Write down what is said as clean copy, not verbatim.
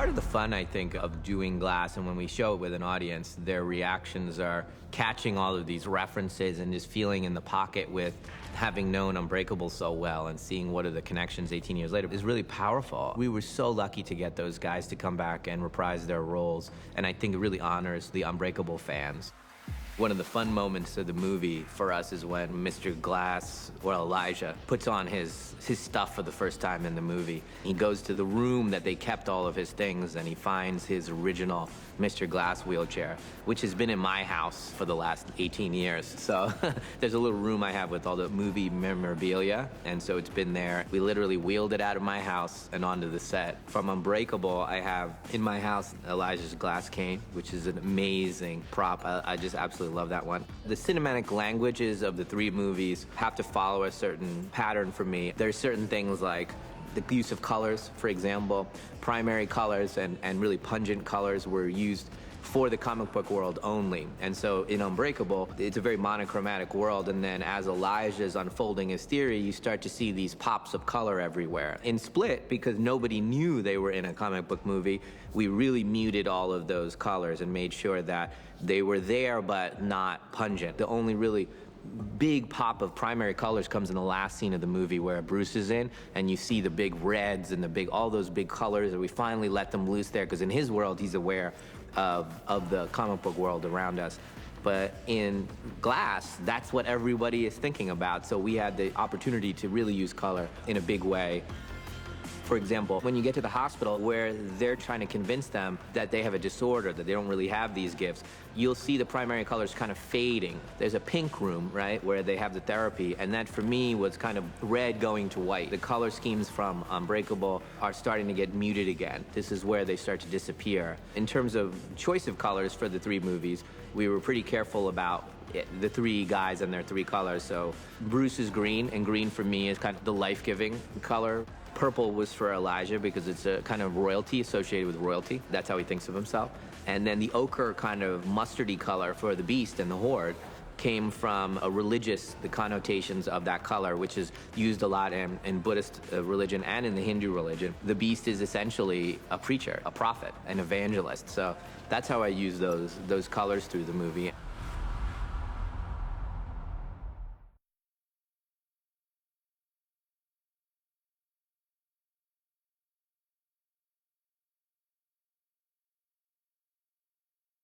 Part of the fun, I think, of doing Glass, and when we show it with an audience, their reactions are catching all of these references and just feeling in the pocket with having known Unbreakable so well and seeing what are the connections 18 years later is really powerful. We were so lucky to get those guys to come back and reprise their roles, and I think it really honors the Unbreakable fans. One of the fun moments of the movie for us is when Mr. Glass, well, Elijah, puts on his stuff for the first time in the movie. He goes to the room that they kept all of his things, and he finds his original Mr. Glass wheelchair, which has been in my house for the last 18 years. So there's a little room I have with all the movie memorabilia, and so it's been there. We literally wheeled it out of my house and onto the set. From Unbreakable, I have in my house Elijah's glass cane, which is an amazing prop. I just absolutely love that one. The cinematic languages of the three movies have to follow a certain pattern for me. There's certain things like the use of colors, for example. Primary colors and really pungent colors were used for the comic book world only. And so in Unbreakable, it's a very monochromatic world, and then as Elijah's unfolding his theory, you start to see these pops of color everywhere. In Split, because nobody knew they were in a comic book movie, we really muted all of those colors and made sure that they were there but not pungent. The only really big pop of primary colors comes in the last scene of the movie where Bruce is in, and you see the big reds and all those big colors, and we finally let them loose there because in his world he's aware of the comic book world around us. But in Glass, that's what everybody is thinking about, so we had the opportunity to really use color in a big way. For example, when you get to the hospital where they're trying to convince them that they have a disorder, that they don't really have these gifts, you'll see the primary colors kind of fading. There's a pink room, right, where they have the therapy, and that for me was kind of red going to white. The color schemes from Unbreakable are starting to get muted again. This is where they start to disappear. In terms of choice of colors for the three movies, we were pretty careful about the three guys and their three colors. So Bruce is green, and green for me is kind of the life-giving color. Purple was for Elijah because it's a kind of royalty associated with royalty. That's how he thinks of himself. And then the ochre kind of mustardy color for the Beast and the Horde came from the connotations of that color, which is used a lot in Buddhist religion and in the Hindu religion. The Beast is essentially a preacher, a prophet, an evangelist. So that's how I use those colors through the movie.